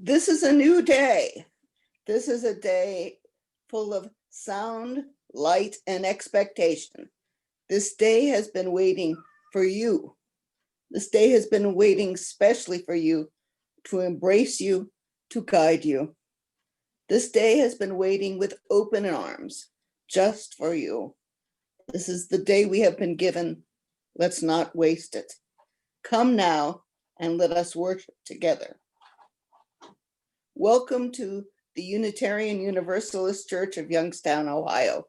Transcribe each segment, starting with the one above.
This is a new day. This is a day full of sound, light, and expectation. This day has been waiting for you. This day has been waiting specially for you, to embrace you, to guide you. This day has been waiting with open arms, just for you. This is the day we have been given. Let's not waste it. Come now and let us worship together. Welcome to the Unitarian Universalist Church of Youngstown, Ohio,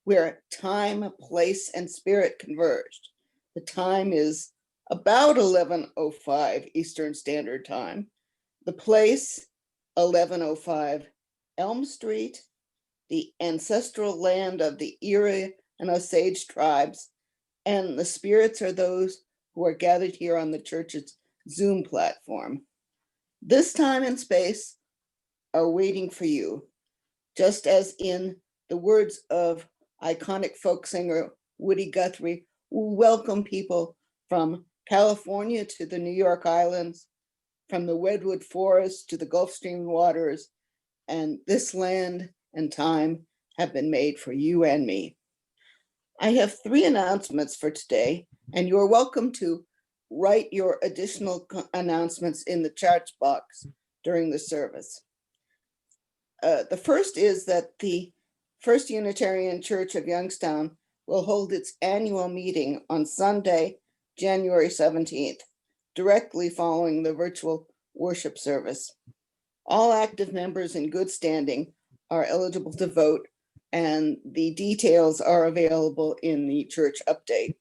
where time, place, and spirit converged. The time is about 11:05 Eastern Standard Time. The place, 1105 Elm Street, the ancestral land of the Erie and Osage tribes, and the spirits are those who are gathered here on the church's Zoom platform. This time and space are waiting for you, just as in the words of iconic folk singer Woody Guthrie, who welcomed people from California to the New York Islands, from the Redwood Forest to the Gulf Stream waters, and this land and time have been made for you and me. I have 3 announcements for today, and you're welcome to write your additional announcements in the chat box during the service. The first is that the First Unitarian Church of Youngstown will hold its annual meeting on Sunday, January 17th, directly following the virtual worship service. All active members in good standing are eligible to vote, and the details are available in the church update.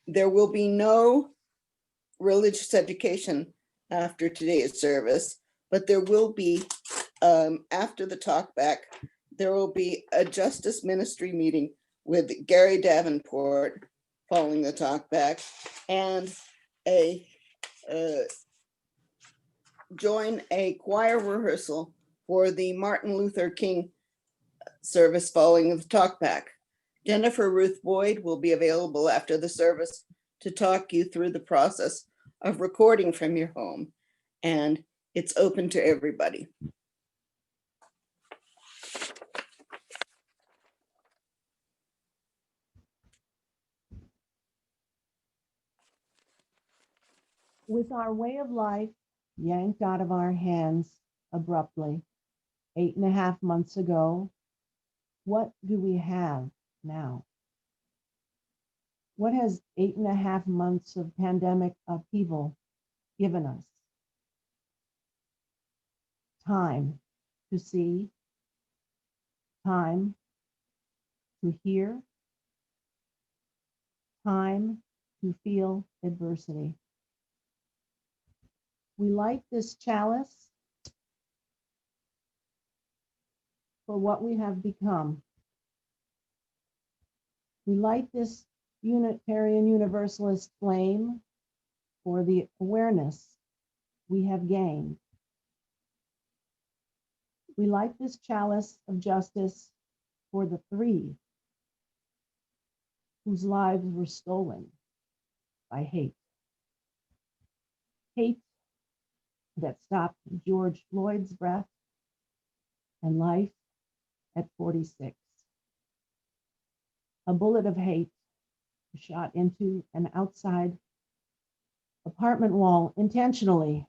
There will be no religious education after today's service, but there will be, after the talkback, there will be a justice ministry meeting with Gary Davenport following the talkback, and join a choir rehearsal for the Martin Luther King service following the talkback. Jennifer Ruth Boyd will be available after the service to talk you through the process of recording from your home, and it's open to everybody. With our way of life yanked out of our hands abruptly 8.5 months ago, what do we have now? What has 8.5 months of pandemic upheaval given us? Time to see, time to hear, time to feel adversity. We light this chalice for what we have become. We light this Unitarian Universalist flame for the awareness we have gained. We light this chalice of justice for the 3 whose lives were stolen by hate. Hate that stopped George Floyd's breath and life at 46. A bullet of hate shot into an outside apartment wall intentionally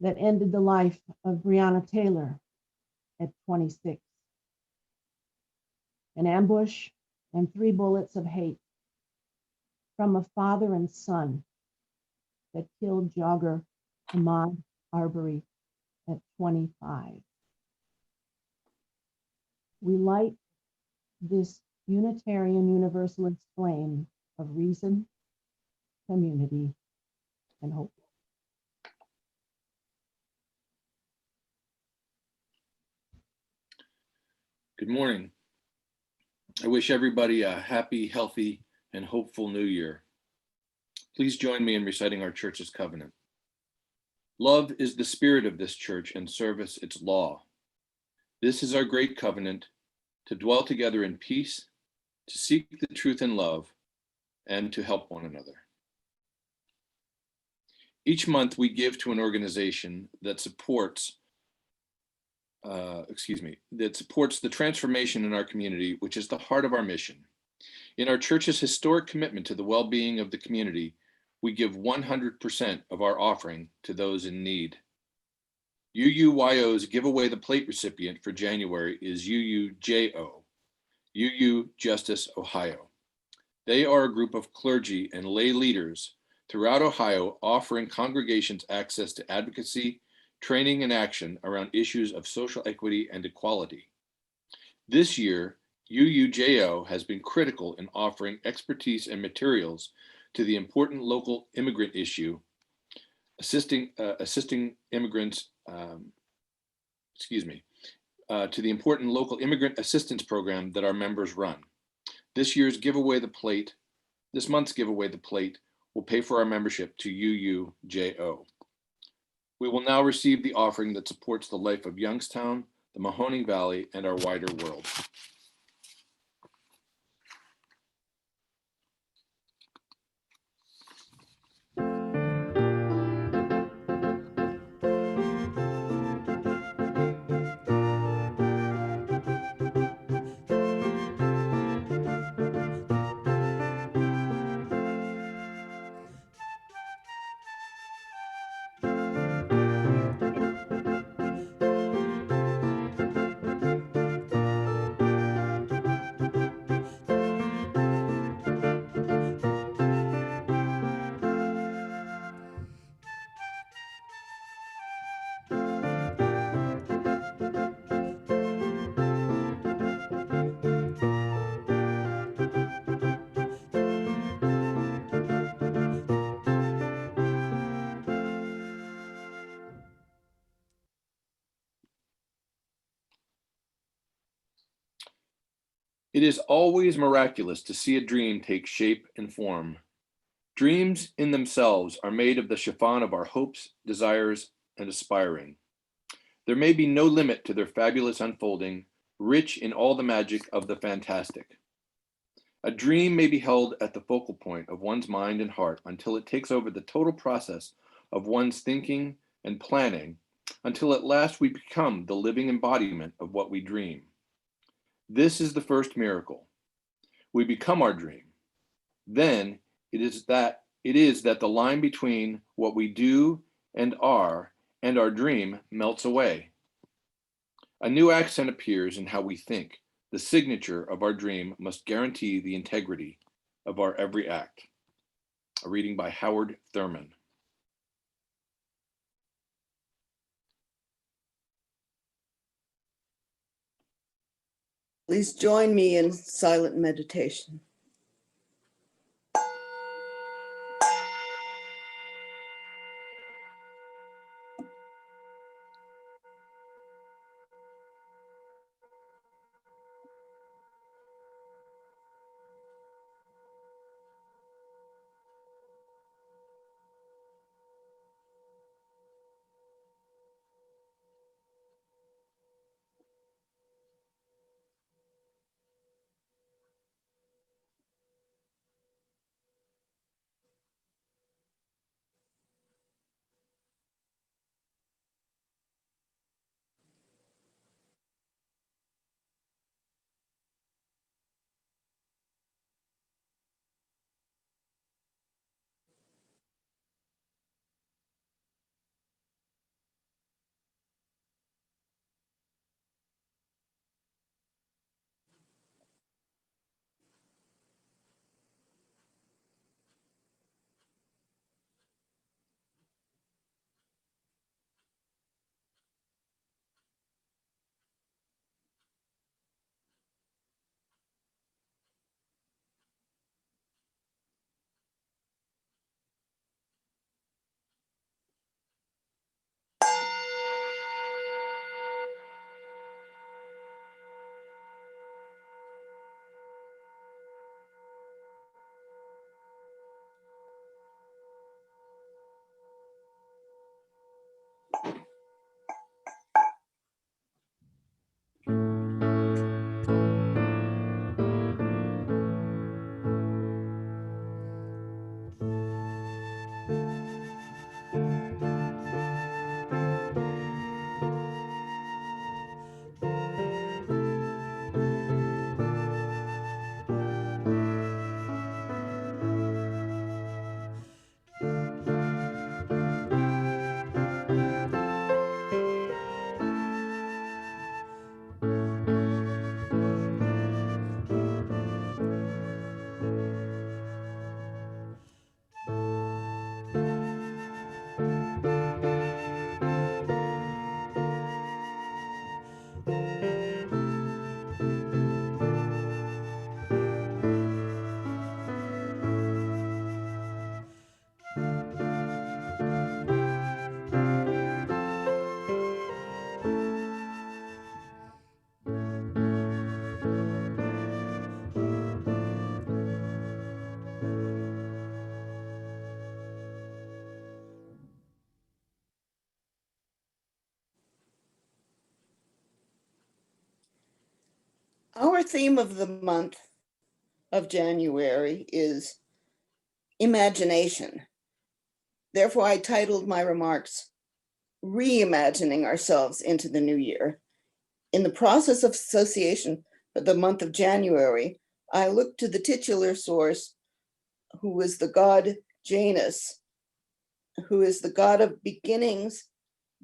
that ended the life of Breonna Taylor at 26. An ambush and 3 bullets of hate from a father and son that killed jogger Ahmaud Arbery at 25. We light this Unitarian Universalist flame of reason, community, and hope. Good morning. I wish everybody a happy, healthy, and hopeful new year. Please join me in reciting our church's covenant. Love is the spirit of this church and service its law. This is our great covenant, to dwell together in peace, to seek the truth in love, and to help one another. Each month we give to an organization that supports the transformation in our community, which is the heart of our mission. In our church's historic commitment to the well-being of the community, we give 100% of our offering to those in need. UUYO's Give Away the Plate recipient for January is UUJO, UU Justice Ohio. They are a group of clergy and lay leaders throughout Ohio offering congregations access to advocacy, training, and action around issues of social equity and equality. This year, UUJO has been critical in offering expertise and materials to the important local immigrant issue, assisting immigrants, to the important local immigrant assistance program that our members run. This month's Give Away the Plate will pay for our membership to UUJO. We will now receive the offering that supports the life of Youngstown, the Mahoning Valley, and our wider world. It is always miraculous to see a dream take shape and form. Dreams in themselves are made of the chiffon of our hopes, desires, and aspiring. There may be no limit to their fabulous unfolding, rich in all the magic of the fantastic. A dream may be held at the focal point of one's mind and heart until it takes over the total process of one's thinking and planning, until at last we become the living embodiment of what we dream. This is the first miracle. We become our dream. Then it is that It is that the line between what we do and our dream melts away. A new accent appears in how we think. The signature of our dream must guarantee the integrity of our every act. A reading by Howard Thurman. Please join me in silent meditation. Our theme of the month of January is imagination. Therefore, I titled my remarks, Reimagining Ourselves into the New Year. In the process of association for the month of January, I looked to the titular source, who is the god Janus, who is the god of beginnings,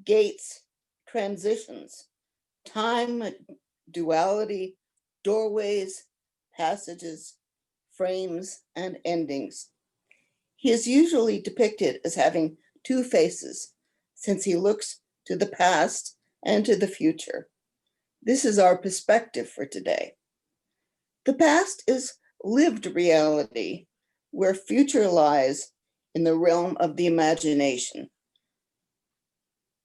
gates, transitions, time, duality, doorways, passages, frames, and endings. He is usually depicted as having two faces, since he looks to the past and to the future. This is our perspective for today. The past is lived reality, where future lies in the realm of the imagination.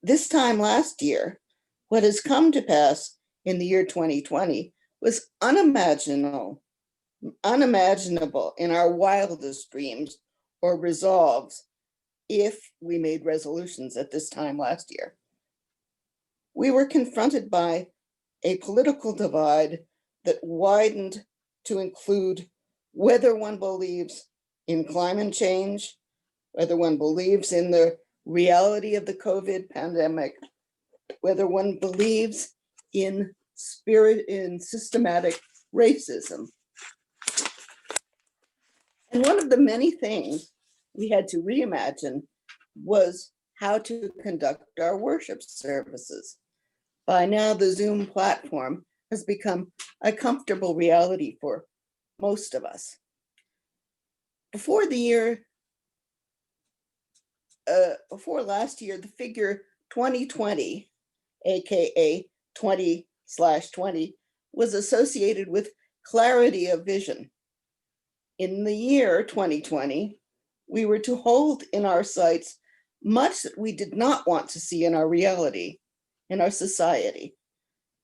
This time last year, what has come to pass in the year 2020 was unimaginable in our wildest dreams or resolves if we made resolutions at this time last year. We were confronted by a political divide that widened to include whether one believes in climate change, whether one believes in the reality of the COVID pandemic, whether one believes in systematic racism. And one of the many things we had to reimagine was how to conduct our worship services. By now, the Zoom platform has become a comfortable reality for most of us. Before last year, the figure 2020, aka 20/20, was associated with clarity of vision. In the year 2020, we were to hold in our sights much that we did not want to see in our reality, in our society.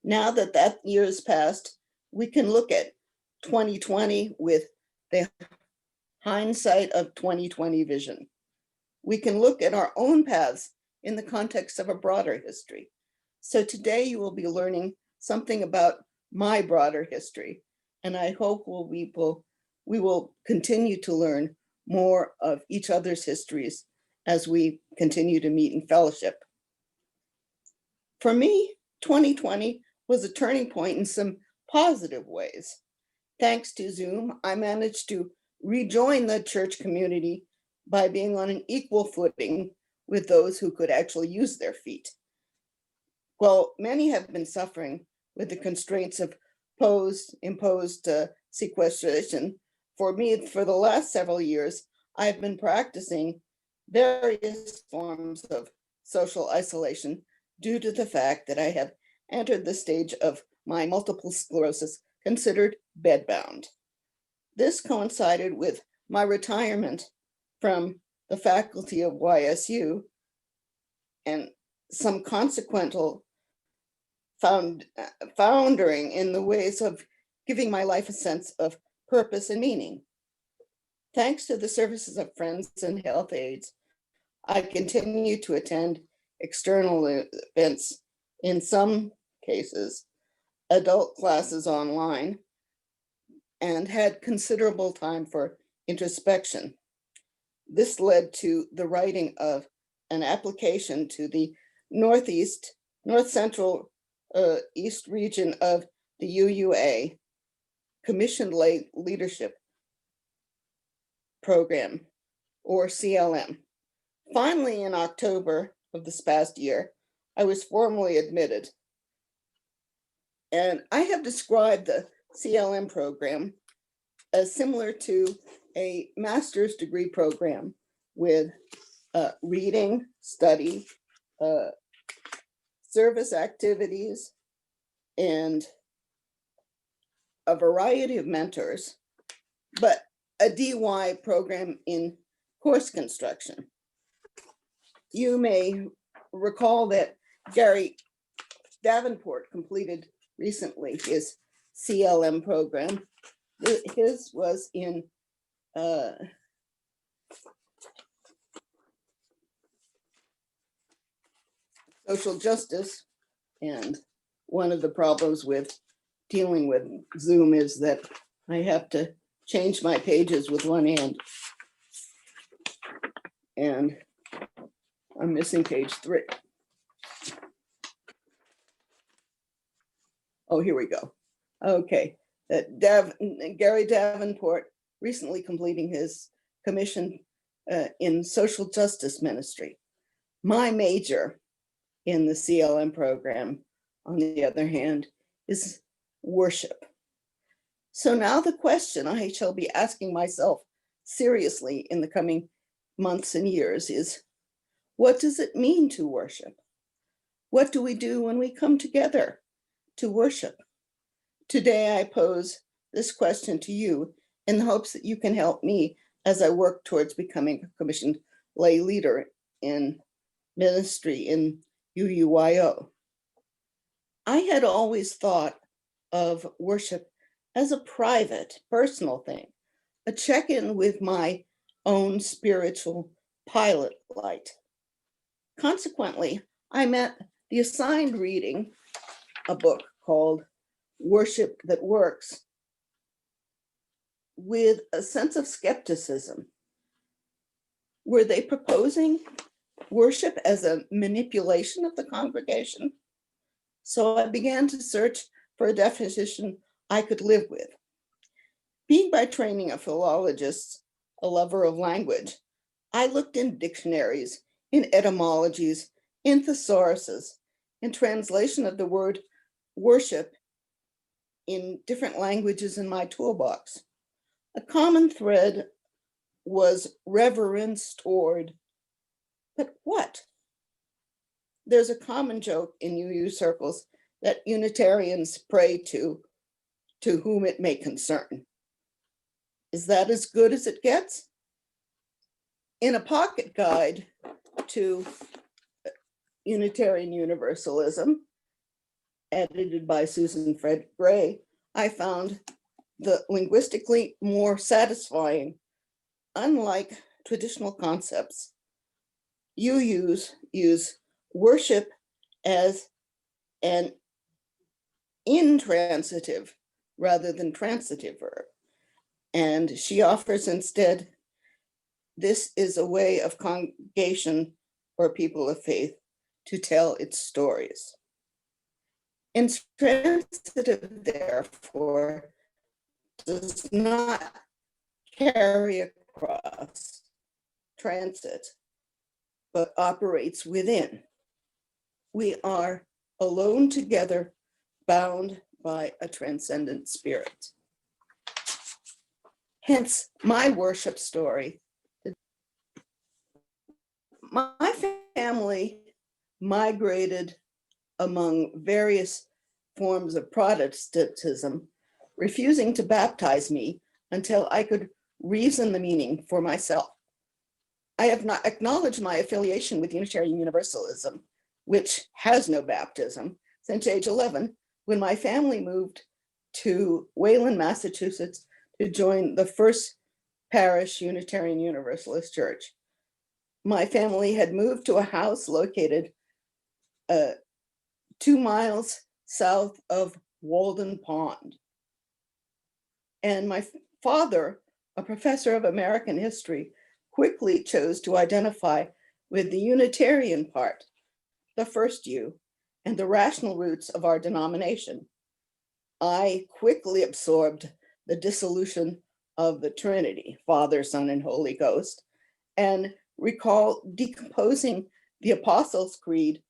Now that that year has passed, we can look at 2020 with the hindsight of 2020 vision. We can look at our own paths in the context of a broader history. So today you will be learning something about my broader history, and I hope we will continue to learn more of each other's histories as we continue to meet in fellowship. For me, 2020 was a turning point in some positive ways. Thanks to Zoom, I managed to rejoin the church community by being on an equal footing with those who could actually use their feet. Well, many have been suffering with the constraints of imposed sequestration. For me, for the last several years, I've been practicing various forms of social isolation due to the fact that I have entered the stage of my multiple sclerosis considered bedbound. This coincided with my retirement from the faculty of YSU and some consequential foundering in the ways of giving my life a sense of purpose and meaning. Thanks to the services of friends and health aides, I continue to attend external events, in some cases, adult classes online, and had considerable time for introspection. This led to the writing of an application to the North Central East region of the UUA Commissioned Lay Leadership Program, or CLM. Finally, in October of this past year, I was formally admitted. And I have described the CLM program as similar to a master's degree program with reading, study, service activities, and a variety of mentors, but a DY program in course construction. You may recall that Gary Davenport completed recently his CLM program. His was in social justice, and one of the problems with dealing with Zoom is that I have to change my pages with one hand, and I'm missing page 3. Oh, here we go. Okay, Gary Davenport recently completing his commission in social justice ministry. My major in the CLM program, on the other hand, is worship. So now the question I shall be asking myself seriously in the coming months and years is, what does it mean to worship? What do we do when we come together to worship? Today, I pose this question to you in the hopes that you can help me as I work towards becoming a commissioned lay leader in ministry in UUYO. I had always thought of worship as a private, personal thing, a check-in with my own spiritual pilot light. Consequently, I met the assigned reading, a book called Worship That Works, with a sense of skepticism. Were they proposing worship as a manipulation of the congregation? So I began to search for a definition I could live with. Being by training a philologist, a lover of language, I looked in dictionaries, in etymologies, in thesauruses, in translation of the word worship in different languages in my toolbox. A common thread was reverence toward, but what? There's a common joke in UU circles that Unitarians pray to whom it may concern. Is that as good as it gets? In a pocket guide to Unitarian Universalism, edited by Susan Fred Gray, I found the linguistically more satisfying, unlike traditional concepts. UUs use worship as an intransitive rather than transitive verb. And she offers instead, this is a way of congregation or people of faith to tell its stories. Intransitive, therefore, does not carry across transit, but operates within. We are alone together, bound by a transcendent spirit. Hence, my worship story. My family migrated among various forms of Protestantism, refusing to baptize me until I could reason the meaning for myself. I have not acknowledged my affiliation with Unitarian Universalism, which has no baptism, since age 11, when my family moved to Wayland, Massachusetts, to join the First Parish Unitarian Universalist Church. My family had moved to a house located 2 miles south of Walden Pond. And my father, a professor of American history, quickly chose to identify with the Unitarian part, the first U, and the rational roots of our denomination. I quickly absorbed the dissolution of the Trinity, Father, Son, and Holy Ghost, and recall decomposing the Apostles' Creed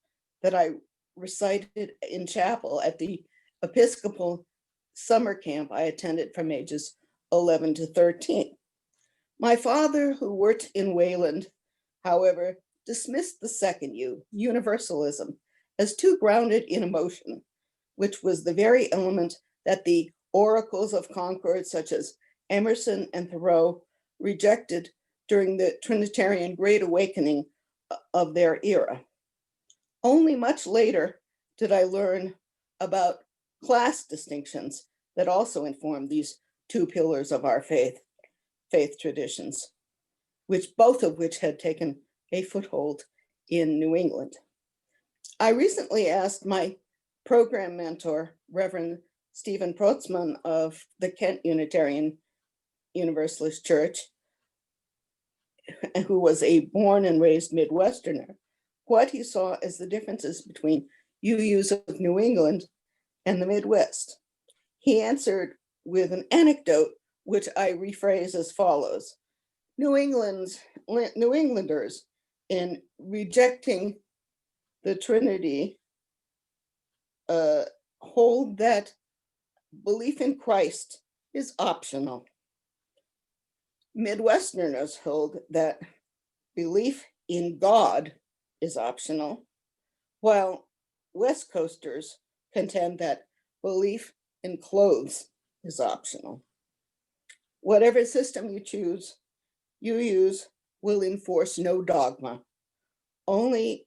that I recited in chapel at the Episcopal summer camp I attended from ages 11 to 13. My father, who worked in Wayland, however, dismissed the second U, universalism, as too grounded in emotion, which was the very element that the oracles of Concord, such as Emerson and Thoreau, rejected during the Trinitarian Great Awakening of their era. Only much later did I learn about class distinctions that also inform these two pillars of our faith traditions, both of which had taken a foothold in New England. I recently asked my program mentor, Reverend Stephen Protzman of the Kent Unitarian Universalist Church, who was a born and raised Midwesterner, what he saw as the differences between UUs of New England and the Midwest. He answered with an anecdote, which I rephrase as follows. New Englanders, in rejecting the Trinity, hold that belief in Christ is optional. Midwesterners hold that belief in God is optional, while West Coasters contend that belief in clothes is optional. Whatever system you choose, UUs will enforce no dogma. Only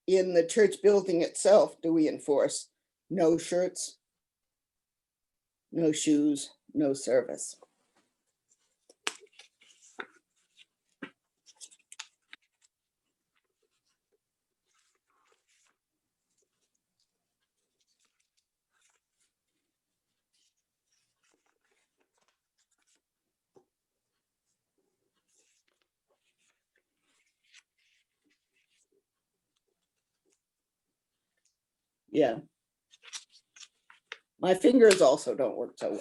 in the church building itself do we enforce no shirts, no shoes, no service. Yeah. My fingers also don't work so well.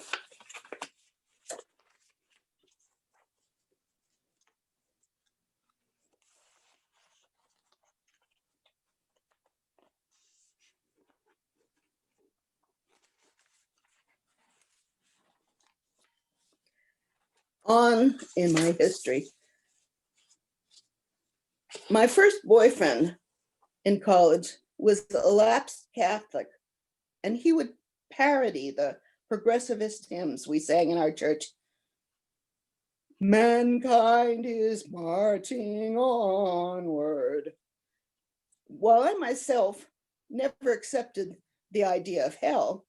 On in my history, my first boyfriend in college was a lapsed Catholic, and he would parody the progressivist hymns we sang in our church. Mankind is marching onward. While I myself never accepted the idea of hell,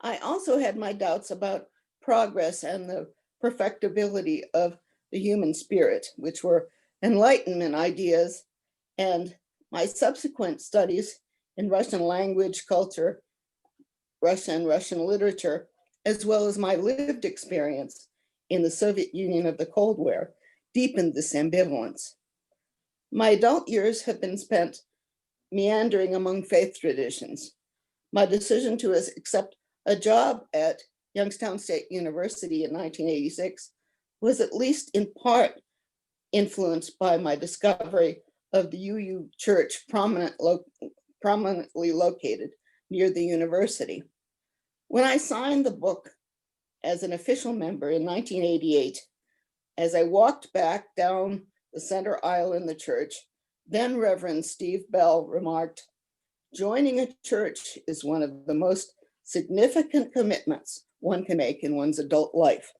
I also had my doubts about progress and the perfectibility of the human spirit, which were Enlightenment ideas, and my subsequent studies in Russian language, culture, Russian literature, as well as my lived experience in the Soviet Union of the Cold War, deepened this ambivalence. My adult years have been spent meandering among faith traditions. My decision to accept a job at Youngstown State University in 1986 was at least in part influenced by my discovery of the UU Church prominently located near the university. When I signed the book as an official member in 1988, as I walked back down the center aisle in the church, then Reverend Steve Bell remarked, "Joining a church is one of the most significant commitments one can make in one's adult life."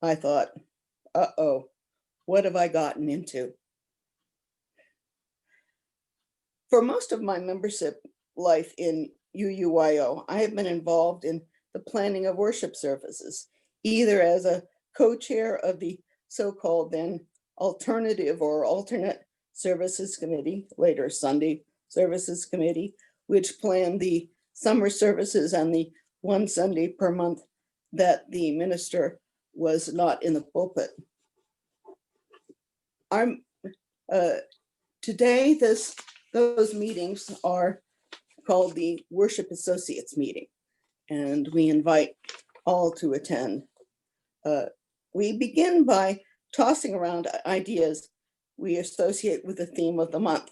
I thought, uh-oh, what have I gotten into? For most of my membership life in UUYO, I have been involved in the planning of worship services, either as a co-chair of the so-called then alternative or alternate services committee, later Sunday services committee, which planned the summer services and the one Sunday per month that the minister was not in the pulpit. Today, those meetings are called the Worship Associates meeting, and we invite all to attend. We begin by tossing around ideas we associate with the theme of the month,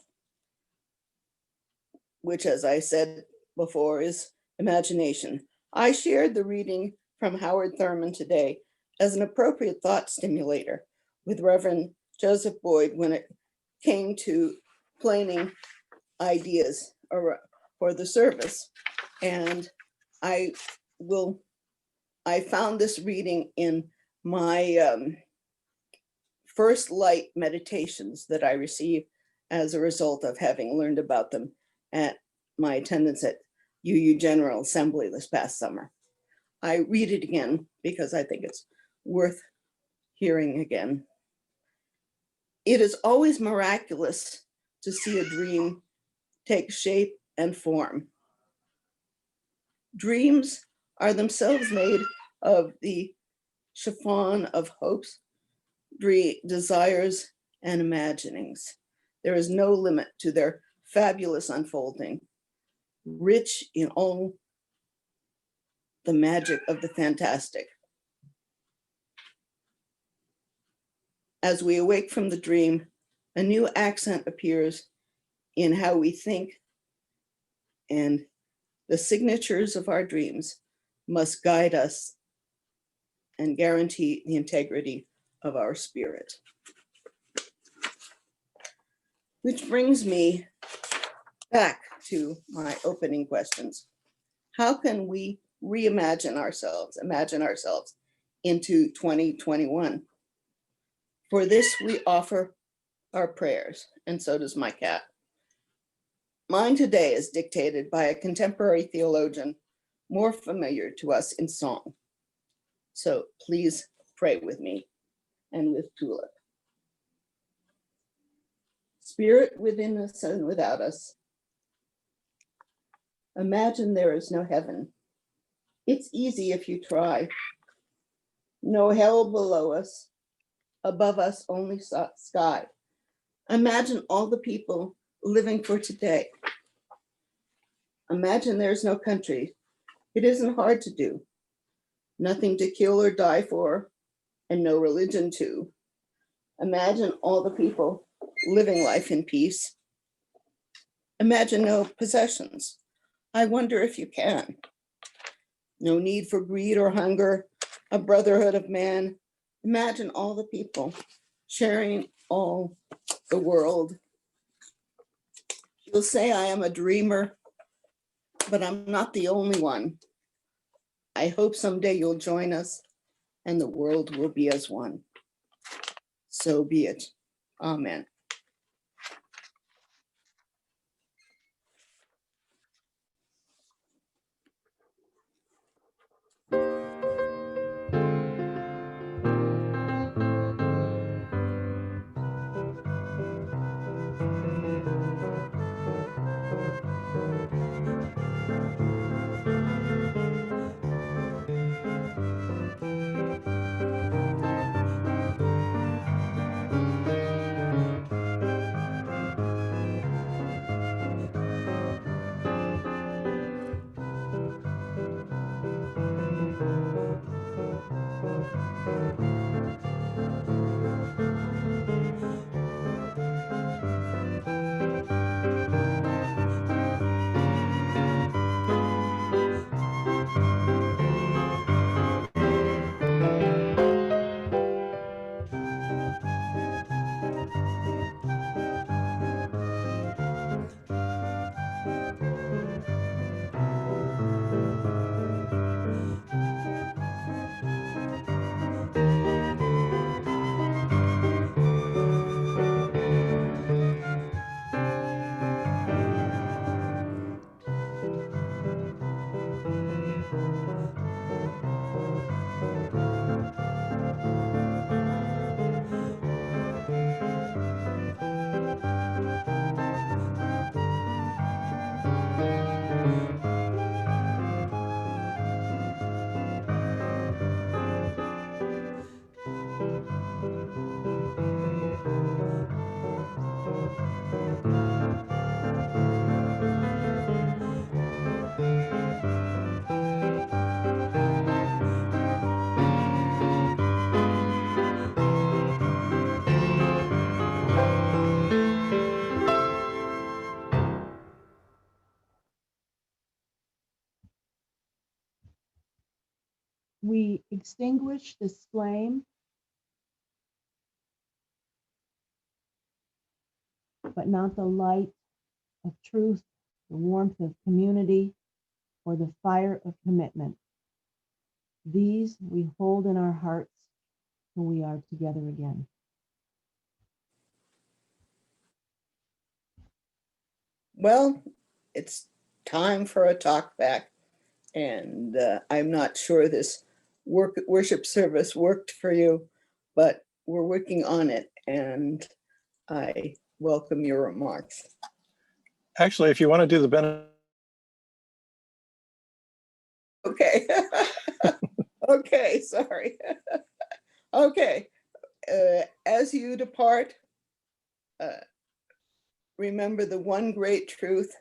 which, as I said before, is imagination. I shared the reading from Howard Thurman today as an appropriate thought stimulator with Reverend Joseph Boyd when it came to planning ideas for the service. And I found this reading in my first light meditations that I received as a result of having learned about them at my attendance at UU General Assembly this past summer. I read it again because I think it's worth hearing again. It is always miraculous to see a dream take shape and form. Dreams are themselves made of the chiffon of hopes, desires, and imaginings. There is no limit to their fabulous unfolding, rich in all the magic of the fantastic. As we awake from the dream, a new accent appears in how we think, and the signatures of our dreams must guide us and guarantee the integrity of our spirit. Which brings me back to my opening questions. How can we imagine ourselves into 2021? For this, we offer our prayers, and so does my cat. Mine today is dictated by a contemporary theologian more familiar to us in song. So please pray with me and with Tulip. Spirit within us and without us, imagine there is no heaven. It's easy if you try. No hell below us, above us only sky. Imagine all the people living for today. Imagine there's no country. It isn't hard to do. Nothing to kill or die for, and no religion too. Imagine all the people living life in peace. Imagine no possessions. I wonder if you can. No need for greed or hunger, a brotherhood of man, imagine all the people sharing all the world. You'll say I am a dreamer, but I'm not the only one. I hope someday you'll join us and the world will be as one. So be it. Amen. We extinguish this flame, but not the light of truth, the warmth of community, or the fire of commitment. These we hold in our hearts till we are together again. Well, it's time for a talk back. And I'm not sure this worship service worked for you, but we're working on it. And I welcome your remarks. Actually, if you want to do the benefit. Okay. Okay, sorry. Okay. As you depart, remember the one great truth: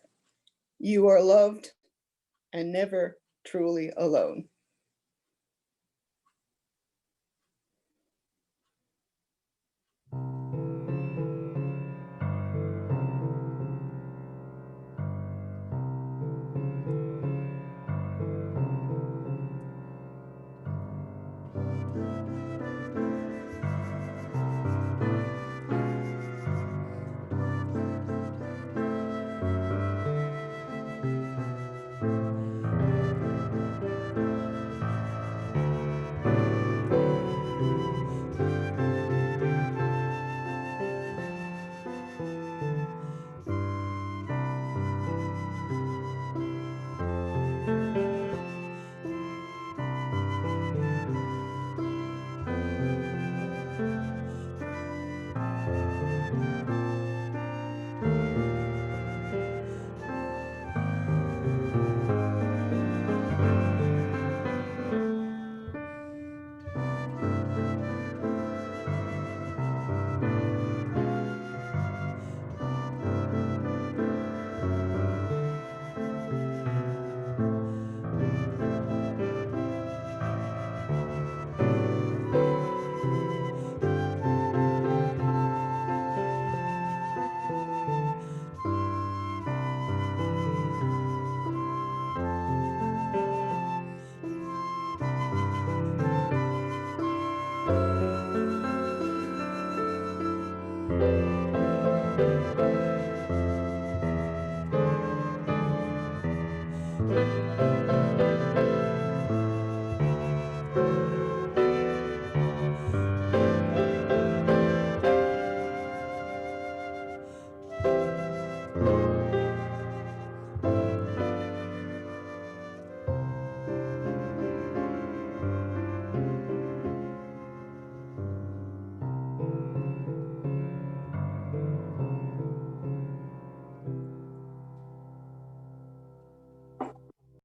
you are loved and never truly alone.